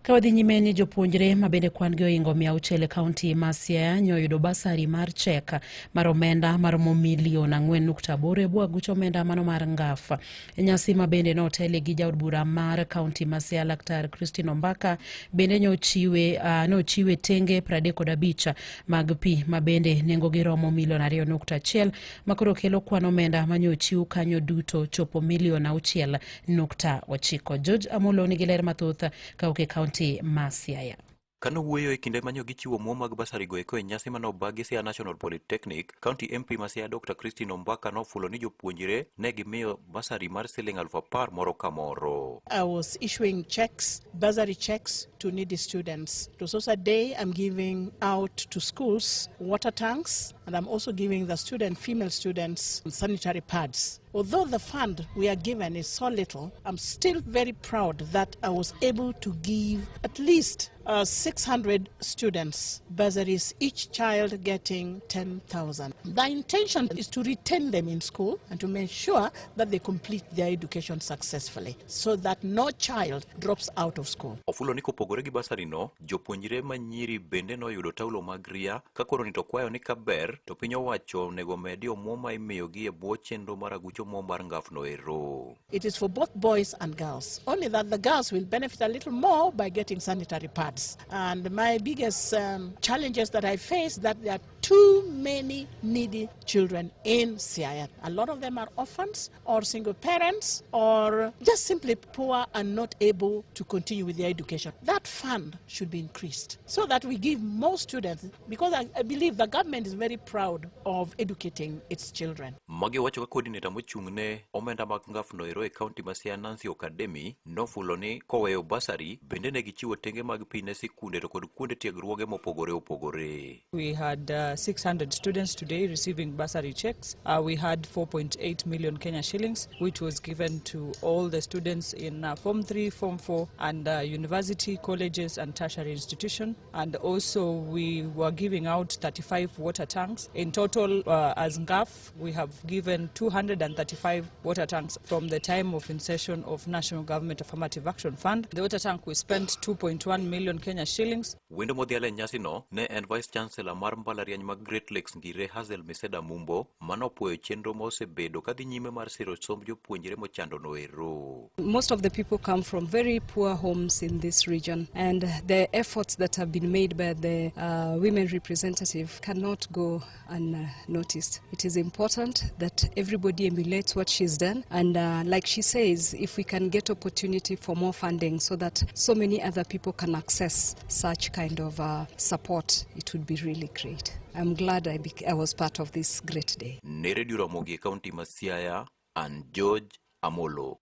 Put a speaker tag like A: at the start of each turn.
A: Kawadhi nyime ni Jopuonjre mabende kwan gi oingo 600 kaonti ma Siaya oyudo basari mar chek mar omenda maromo milion 4.8 bwa guch omenda mano mar NGAF. Nyasi mabende notele gi jaod bura mar kaonti ma Siaya Laktar Ombaka bende nochiwe tenge 35 mag pi mabende nengo gi romo milion 2.1 makoro kelo kwan omenda manyochiw kanyo duto chopo milion 6.9. George Amolo ni giler mathoth kauke kaonti ma Siaya.
B: Kano wuoyo e kinde manyo gichiwo muo mag basari go eko e nyasi manobagi Siaya National Polytechnic, County MP ma Siaya Dr. Ombaka nofulo ni jopuonjre ne gimiyo basari mar siling 10,000 moro ka moro.
C: I was issuing checks, basari checks to needy students. It was also a day I'm giving out to schools water tanks, and I'm also giving the female students sanitary pads. Although the fund we are given is so little, I'm still very proud that I was able to give at least 600 students bursaries, each child getting 10,000. The intention is to retain them in school and to make sure that they complete their education successfully so that no child drops out of school.
B: Ofulo ni kopogore gi basari no, jopuonjre manyiri bende no yudo taulo mag ria, kakoro ni to kwayo ni kaber, to piny owacho nego medi omuom ma imiyo gi e bwo chenro mar agucho muom mar NGAF no ero.
C: It is for both boys and girls, only that the girls will benefit a little more by getting sanitary pads. And my biggest challenges that I face that there are too many needy children in Siaya. A lot of them are orphans or single parents or just simply poor and not able to continue with their education. That fund should be increased so that we give more students, because I believe the government is very proud of educating its children.
B: Magi wacho ka coordinator mochung'ne omenda mag NGAF no ero e kaunti ma Siaya Nancy Academy nofulo ni koweyo basari bende ne gichiwo tenge mag pi ne sikunde to kod kuonde tiegruoge mopogore opogore.
D: We had 600 students today receiving bursary checks. We had 4.8 million Kenya shillings, which was given to all the students in Form 3, Form 4, and university, colleges, and tertiary institution. And also we were giving out 35 water tanks. In total, as NGAF, we have given 235 water tanks from the time of inception of National Government Affirmative Action Fund. The water tank, we spent 2.1 million Kenya shillings.
B: Wendo modhiale nyasi no ne en Vice Chancellor mar mbalariany mag Great Lakes Ngire Hazel Miseda Mumbo manopuoyo chenro mosebedo kadhi nyime mar siro somb jopuonjre mochando no ero.
E: Most of the people come from very poor homes in this region, and the efforts that have been made by the women representative cannot go unnoticed. It is important that everybody emulates what she's done, and like she says, if we can get opportunity for more funding so that so many other people can access such kind of support, it would be really great. I'm glad I was part of this great day.
B: Nere Duramogi County ma Siaya and George Amolo.